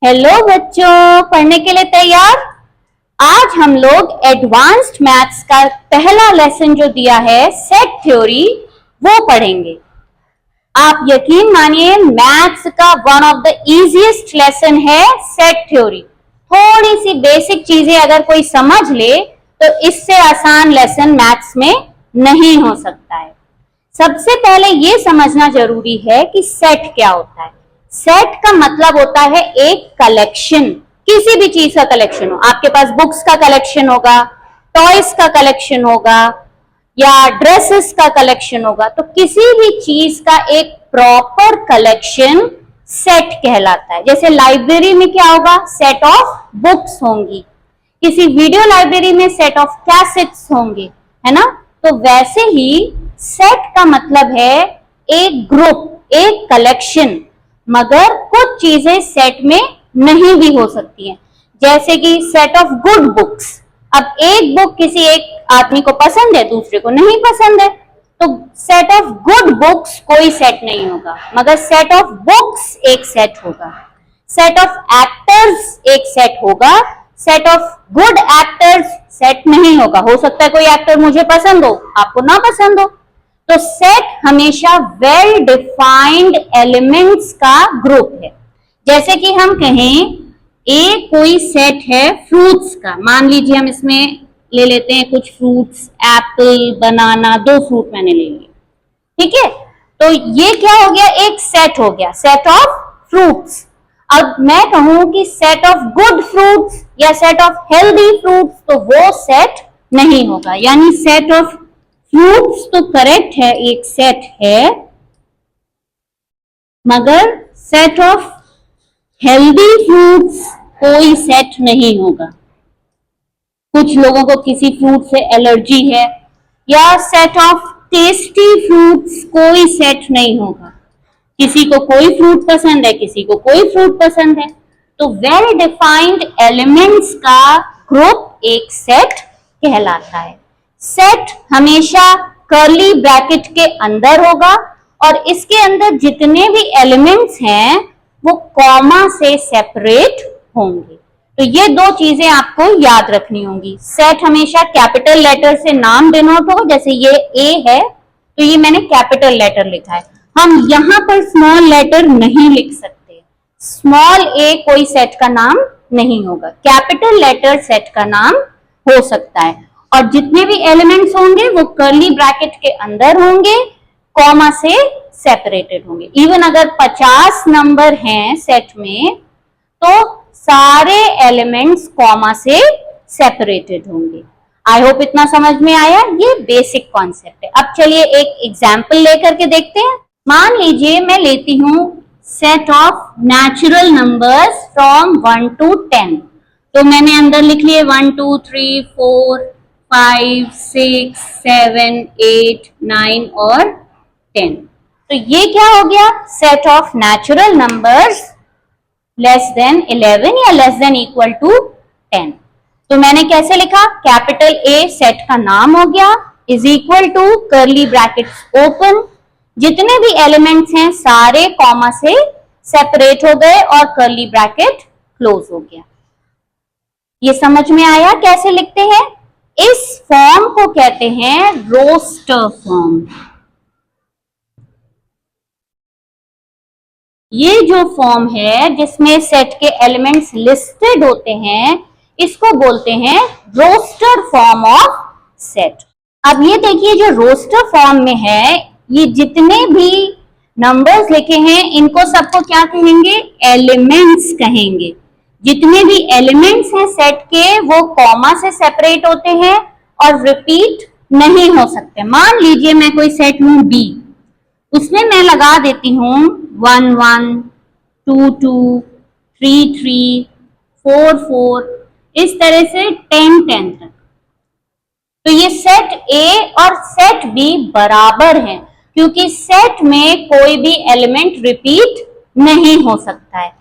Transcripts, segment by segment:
Hello बच्चों, पढ़ने के लिए तैयार। आज हम लोग एडवांस्ड मैथ्स का पहला लेसन जो दिया है सेट थ्योरी वो पढ़ेंगे। आप यकीन मानिए मैथ्स का one of the easiest lesson है सेट थ्योरी। थोड़ी सी बेसिक चीजें अगर कोई समझ ले तो इससे आसान लेसन मैथ्स में नहीं हो सकता है। सबसे पहले ये समझना जरूरी है कि सेट क्या होता है। सेट का मतलब होता है एक कलेक्शन, किसी भी चीज का कलेक्शन हो। आपके पास बुक्स का कलेक्शन होगा, टॉयज का कलेक्शन होगा या ड्रेसेस का कलेक्शन होगा, तो किसी भी चीज का एक प्रॉपर कलेक्शन सेट कहलाता है। जैसे लाइब्रेरी में क्या होगा, सेट ऑफ बुक्स होंगी, किसी वीडियो लाइब्रेरी में सेट ऑफ कैसेट्स होंगे, है ना। तो वैसे ही सेट का मतलब है एक ग्रुप, एक कलेक्शन। मगर कुछ चीजें सेट में नहीं भी हो सकती हैं, जैसे कि सेट ऑफ गुड बुक्स। अब एक बुक किसी एक आदमी को पसंद है, दूसरे को नहीं पसंद है, तो सेट ऑफ गुड बुक्स कोई सेट नहीं होगा, मगर सेट ऑफ बुक्स एक सेट होगा। सेट ऑफ एक्टर्स एक सेट होगा, set of good actors set नहीं होगा। हो सकता है कोई एक्टर मुझे पसंद हो, आपको ना पसंद हो। तो सेट हमेशा वेल डिफाइंड एलिमेंट्स का ग्रुप है। जैसे कि हम कहें एक कोई सेट है फ्रूट्स का, मान लीजिए हम इसमें ले लेते हैं कुछ फ्रूट्स, एप्पल, बनाना, 2 फ्रूट मैंने ले लिए, ठीक है। तो ये क्या हो गया, एक सेट हो गया, सेट ऑफ फ्रूट्स। अब मैं कहूं कि सेट ऑफ गुड फ्रूट्स या सेट ऑफ हेल्दी फ्रूट्स, तो वो सेट नहीं होगा। यानी सेट ऑफ फ्रूट्स तो करेक्ट है, एक सेट है, मगर सेट ऑफ हेल्दी फ्रूट्स कोई सेट नहीं होगा। कुछ लोगों को किसी फ्रूट से एलर्जी है, या सेट ऑफ टेस्टी फ्रूट्स कोई सेट नहीं होगा। किसी को कोई फ्रूट पसंद है, किसी को कोई फ्रूट पसंद है। तो वेल डिफाइंड एलिमेंट्स का ग्रुप एक सेट कहलाता है। सेट हमेशा कर्ली ब्रैकेट के अंदर होगा और इसके अंदर जितने भी एलिमेंट्स हैं वो कॉमा से सेपरेट होंगे। तो ये 2 चीजें आपको याद रखनी होंगी। सेट हमेशा कैपिटल लेटर से नाम डिनोट हो, जैसे ये ए है तो ये मैंने कैपिटल लेटर लिखा है। हम यहां पर स्मॉल लेटर नहीं लिख सकते, स्मॉल ए कोई सेट का नाम नहीं होगा, कैपिटल लेटर सेट का नाम हो सकता है। और जितने भी एलिमेंट्स होंगे वो कर्ली ब्रैकेट के अंदर होंगे, कॉमा से सेपरेटेड होंगे। इवन अगर 50 नंबर हैं सेट में तो सारे एलिमेंट्स कॉमा से सेपरेटेड होंगे। आई होप इतना समझ में आया, ये बेसिक कॉन्सेप्ट है। अब चलिए एक एग्जाम्पल लेकर के देखते हैं। मान लीजिए मैं लेती हूं set of natural numbers from 1 to 10। तो मैंने अंदर लिख लिए 1 2 3 4 5 6 7 8 9 और 10। तो ये क्या हो गया, set of natural numbers less then 11 या लेस देन इक्वल टू 10। तो मैंने कैसे लिखा, कैपिटल ए सेट का नाम हो गया, is equal to curly brackets open, जितने भी एलिमेंट्स हैं सारे कॉमा से सेपरेट हो गए और कर्ली ब्रैकेट क्लोज हो गया। ये समझ में आया कैसे लिखते हैं। इस फॉर्म को कहते हैं रोस्टर फॉर्म। ये जो फॉर्म है जिसमें सेट के एलिमेंट्स लिस्टेड होते हैं, इसको बोलते हैं रोस्टर फॉर्म ऑफ सेट। अब ये देखिए जो रोस्टर फॉर्म में है, ये जितने भी नंबर्स लिखे हैं इनको सबको क्या कहेंगे, एलिमेंट्स कहेंगे। जितने भी एलिमेंट्स हैं सेट के वो कॉमा से सेपरेट होते हैं और रिपीट नहीं हो सकते। मान लीजिए मैं कोई सेट लूं बी, उसमें मैं लगा देती हूं 1 1 2 2 3 3 4 4, इस तरह से 10 10 तक। तो ये सेट ए और सेट बी बराबर हैं, क्योंकि सेट में कोई भी एलिमेंट रिपीट नहीं हो सकता है।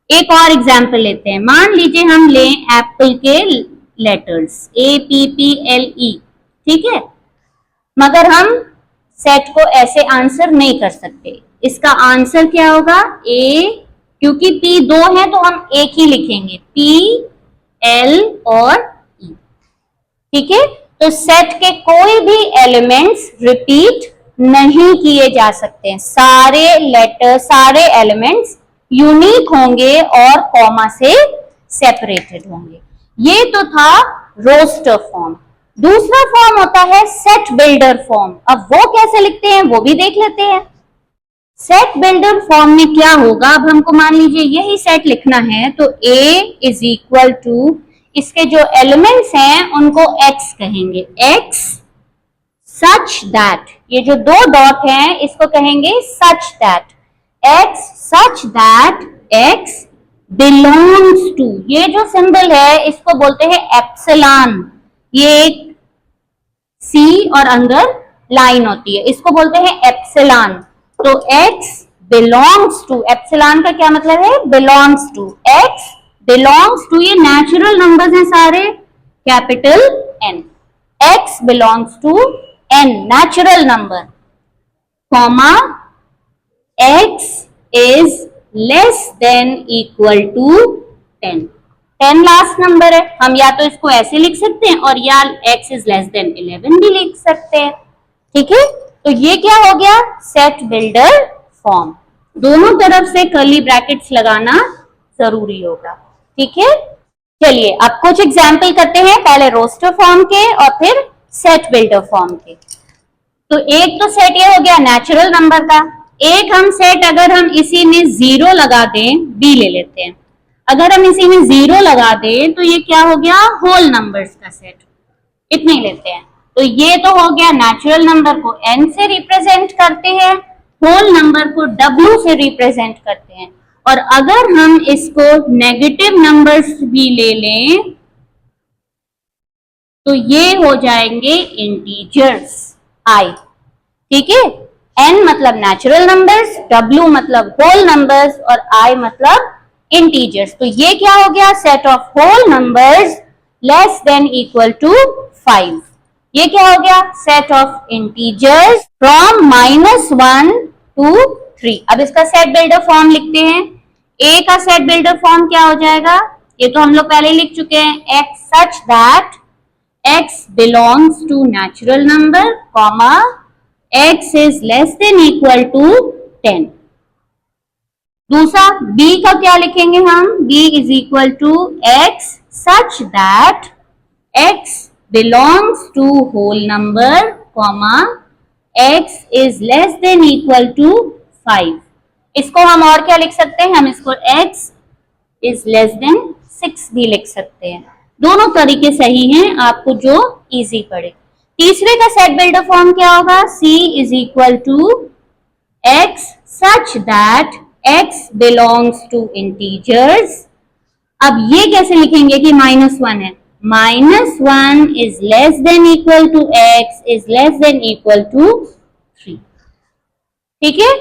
एक और एग्जाम्पल लेते हैं। मान लीजिए हम लें एप्पल के लेटर्स APPLE, ठीक है, मगर हम सेट को ऐसे आंसर नहीं कर सकते। इसका आंसर क्या होगा, A क्योंकि P दो है तो हम एक ही लिखेंगे, P L और E। ठीक है, तो सेट के कोई भी एलिमेंट्स रिपीट नहीं किए जा सकते हैं, सारे लेटर सारे एलिमेंट्स यूनिक होंगे और कॉमा से सेपरेटेड होंगे। ये तो था रोस्टर फॉर्म। दूसरा फॉर्म होता है सेट बिल्डर फॉर्म। अब वो कैसे लिखते हैं वो भी देख लेते हैं। सेट बिल्डर फॉर्म में क्या होगा, अब हमको मान लीजिए यही सेट लिखना है, तो A इज इक्वल टू इसके जो एलिमेंट्स हैं उनको X कहेंगे, X सच दैट, ये जो दो डॉट हैं इसको कहेंगे such that, X such that X belongs to, ये जो सिंबल है इसको बोलते हैं एप्सिलॉन, ये एक C और अंदर लाइन होती है, इसको बोलते हैं एप्सिलॉन। तो X बिलोंग्स टू, एप्सिलॉन का क्या मतलब है, belongs to, X belongs to, ये नेचुरल नंबर्स हैं सारे, capital N, X belongs to N natural number, comma X is less than equal to 10, 10 last number है, हम या तो इसको ऐसे लिख सकते हैं और या X इज लेस देन 11 भी लिख सकते हैं। ठीक है, तो ये क्या हो गया, सेट बिल्डर फॉर्म। दोनों तरफ से कर्ली ब्रैकेट्स लगाना जरूरी होगा। ठीक है, चलिए अब कुछ एग्जाम्पल करते हैं, पहले रोस्टर फॉर्म के और फिर सेट बिल्डर फॉर्म के। तो एक तो सेट ये हो गया नेचुरल नंबर का, एक हम सेट अगर हम इसी में 0 लगा दें, B ले लेते हैं, अगर हम इसी में 0 लगा दें तो ये क्या हो गया, होल नंबर्स का सेट, इतने ही लेते हैं। तो ये तो हो गया नेचुरल नंबर को N से रिप्रेजेंट करते हैं, होल नंबर को W से रिप्रेजेंट करते हैं, और अगर हम इसको नेगेटिव नंबर्स भी ले लें तो ये हो जाएंगे इंटीजर्स I। ठीक है, N मतलब नेचुरल नंबर्स, W मतलब होल नंबर्स और I मतलब इंटीजर्स। तो ये क्या हो गया, set of whole numbers less than equal to 5। ये क्या हो गया, set of integers from -1 to 3। अब इसका सेट बिल्डर फॉर्म लिखते हैं। A का सेट बिल्डर फॉर्म क्या हो जाएगा, ये तो हम लोग पहले लिख चुके हैं, X such that X belongs to natural number, comma X is less than equal to 10। दूसरा B का क्या लिखेंगे हम, B is equal to X such that X belongs to whole number, comma X is less than equal to 5। इसको हम और क्या लिख सकते हैं, हम इसको X is less than 6 भी लिख सकते हैं। दोनों तरीके सही हैं, आपको जो इजी पड़े। तीसरे का सेट बिल्डर फॉर्म क्या होगा, C is equal to X such that X belongs to integers। अब ये कैसे लिखेंगे कि -1 है, -1 is less than equal to X is less than equal to 3। ठीक है,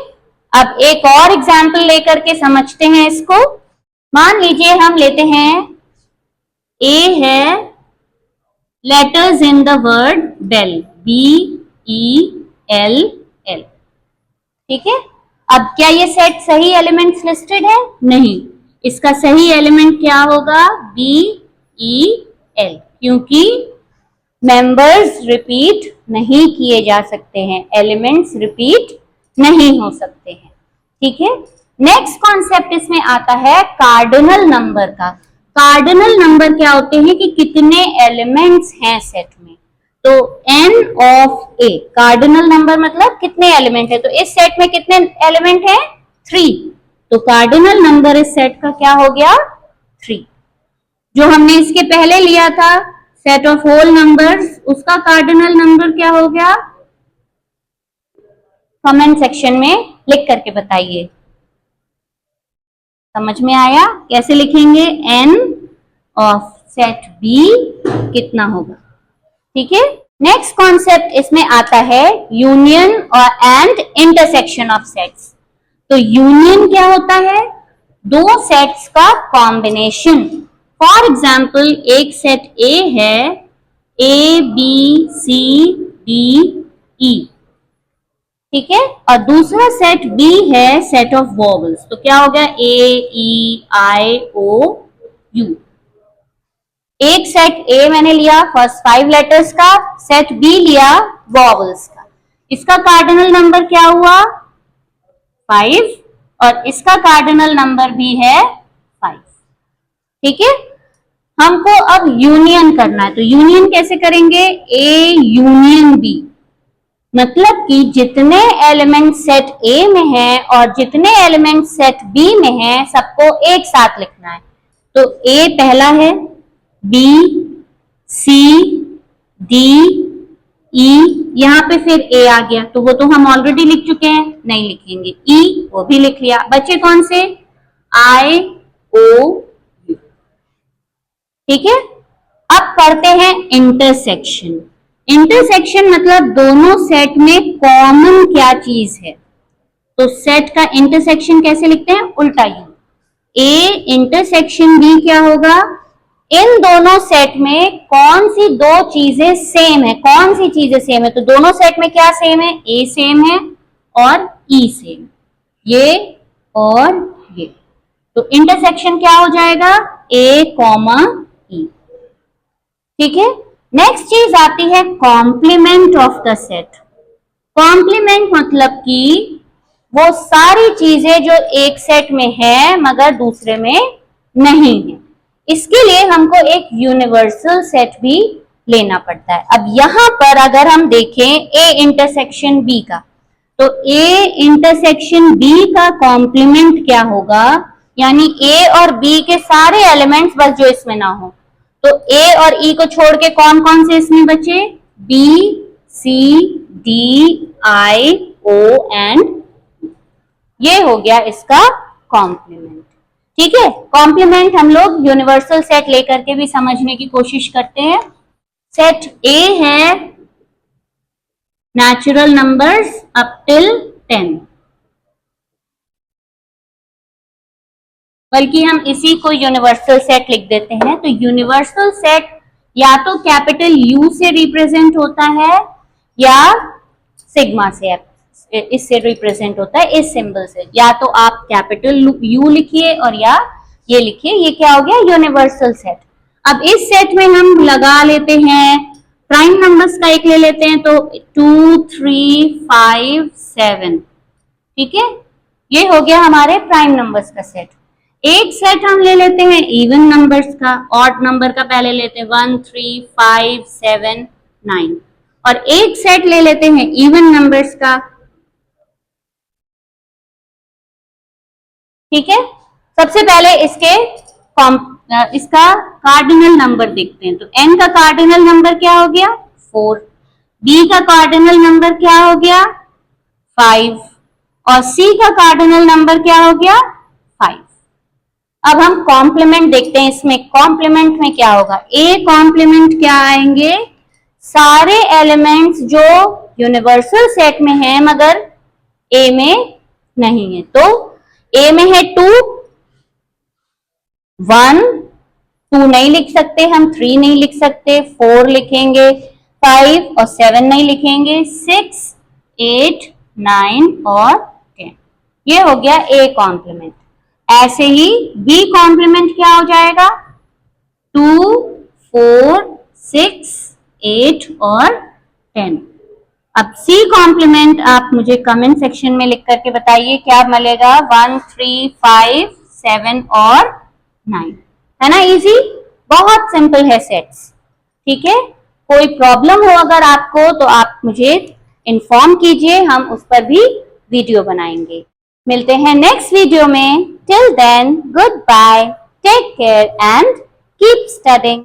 अब एक और एग्जाम्पल लेकर के समझते हैं इसको। मान लीजिए हम लेते हैं A है letters in the word bell, BELL। ठीक है, अब क्या ये सेट सही एलिमेंट्स लिस्टेड है, नहीं, इसका सही एलिमेंट क्या होगा, BEL, क्योंकि मेंबर्स रिपीट नहीं किए जा सकते हैं, एलिमेंट्स रिपीट नहीं हो सकते हैं। ठीक है, नेक्स्ट कॉन्सेप्ट इसमें आता है कार्डिनल नंबर का। कार्डिनल नंबर क्या होते हैं कि कितने एलिमेंट्स हैं सेट में, तो n of A, cardinal number मतलब कितने एलिमेंट है, तो इस सेट में कितने एलिमेंट हैं, 3, तो कार्डिनल नंबर इस सेट का क्या हो गया, 3। जो हमने इसके पहले लिया था सेट ऑफ होल नंबर्स, उसका कार्डिनल नंबर क्या हो गया, कमेंट सेक्शन में लिख करके बताइए। समझ में आया, कैसे लिखेंगे, n ऑफ सेट B कितना होगा। ठीक है, नेक्स्ट कॉन्सेप्ट इसमें आता है यूनियन और एंड इंटरसेक्शन ऑफ सेट्स। तो यूनियन क्या होता है, दो सेट्स का कॉम्बिनेशन। फॉर एग्जाम्पल एक सेट A है ABCDE, ठीक है। और दूसरा सेट बी है सेट ऑफ वॉवल्स, तो क्या हो गया ए ई आई ओ यू। एक सेट ए मैंने लिया फर्स्ट 5 लेटर्स का, सेट बी लिया वॉवल्स का। इसका कार्डिनल नंबर क्या हुआ 5 और इसका कार्डिनल नंबर भी है 5। ठीक है, हमको अब यूनियन करना है, तो यूनियन कैसे करेंगे, ए यूनियन बी, मतलब कि जितने एलिमेंट सेट ए में हैं और जितने एलिमेंट सेट बी में हैं सबको एक साथ लिखना है। तो ए पहला है, बी, सी, डी, ई, यहां पे फिर ए आ गया, तो वो तो हम ऑलरेडी लिख चुके हैं, नहीं लिखेंगे। ई वो भी लिख लिया, बच्चे कौन से, आई ओ यू। ठीक है, अब करते हैं इंटरसेक्शन। इंटरसेक्शन मतलब दोनों सेट में कॉमन क्या चीज है, तो सेट का इंटरसेक्शन कैसे लिखते हैं, उल्टा यू। ए इंटरसेक्शन बी क्या होगा, इन दोनों सेट में कौन सी दो चीजें सेम है, कौन सी चीजें सेम है, तो दोनों सेट में क्या सेम है, ए सेम है और ई सेम, ये और ये, तो इंटरसेक्शन क्या हो जाएगा, ए कॉमा ई। ठीक है, नेक्स्ट चीज आती है complement of the set. Complement मतलब कि वो सारी चीजें जो एक सेट में है मगर दूसरे में नहीं है, इसके लिए हमको एक यूनिवर्सल सेट भी लेना पड़ता है। अब यहां पर अगर हम देखें ए इंटरसेक्शन बी का, तो ए इंटरसेक्शन बी का कॉम्प्लीमेंट क्या होगा, यानी ए और बी के सारे एलिमेंट्स बस जो इसमें ना हो, तो ए और ई को छोड़ के कौन कौन से इसमें बचे, B, C, D, I, O and, ये हो गया इसका कॉम्प्लीमेंट। ठीक है, कॉम्प्लीमेंट हम लोग यूनिवर्सल सेट लेकर के भी समझने की कोशिश करते हैं। सेट ए है नेचुरल नंबर्स अप टिल 10, बल्कि हम इसी को यूनिवर्सल सेट लिख देते हैं। तो यूनिवर्सल सेट या तो कैपिटल यू से रिप्रेजेंट होता है या सिग्मा से, इससे रिप्रेजेंट होता है, इस सिंबल से। या तो आप कैपिटल यू लिखिए और या ये लिखिए, ये क्या हो गया यूनिवर्सल सेट। अब इस सेट में हम लगा लेते हैं प्राइम नंबर्स का एक ले लेते हैं, तो 2 3 5 7। ठीक है, ये हो गया हमारे प्राइम नंबर्स का सेट। एक सेट हम ले लेते हैं इवन नंबर्स का, ऑड नंबर का पहले लेते हैं 1 3 5 7 9, और एक सेट ले लेते हैं इवन नंबर्स का। ठीक है, सबसे पहले इसका कार्डिनल नंबर देखते हैं, तो n का कार्डिनल नंबर क्या हो गया 4, b का कार्डिनल नंबर क्या हो गया 5 और c का कार्डिनल नंबर क्या हो गया 5। अब हम कॉम्प्लीमेंट देखते हैं, इसमें कॉम्प्लीमेंट में क्या होगा, a कॉम्प्लीमेंट क्या आएंगे, सारे एलिमेंट्स जो यूनिवर्सल सेट में हैं मगर a में नहीं है। तो a में है 2, 1, 2 नहीं लिख सकते हम, 3 नहीं लिख सकते, 4 लिखेंगे, 5 और 7 नहीं लिखेंगे, 6, 8, 9 और 10। ये हो गया A कॉम्प्लीमेंट। ऐसे ही B कॉम्प्लीमेंट क्या हो जाएगा 2, 4, 6, 8 और 10। अब C कॉम्प्लीमेंट आप मुझे कमेंट सेक्शन में लिख करके बताइए क्या मिलेगा, 1, 3, 5, 7 और 9। है ना इजी, बहुत सिंपल है सेट्स। ठीक है, कोई प्रॉब्लम हो अगर आपको तो आप मुझे इन्फॉर्म कीजिए, हम उस पर भी वीडियो बनाएंगे। मिलते हैं नेक्स्ट वीडियो में। Till then good bye, take care and keep studying.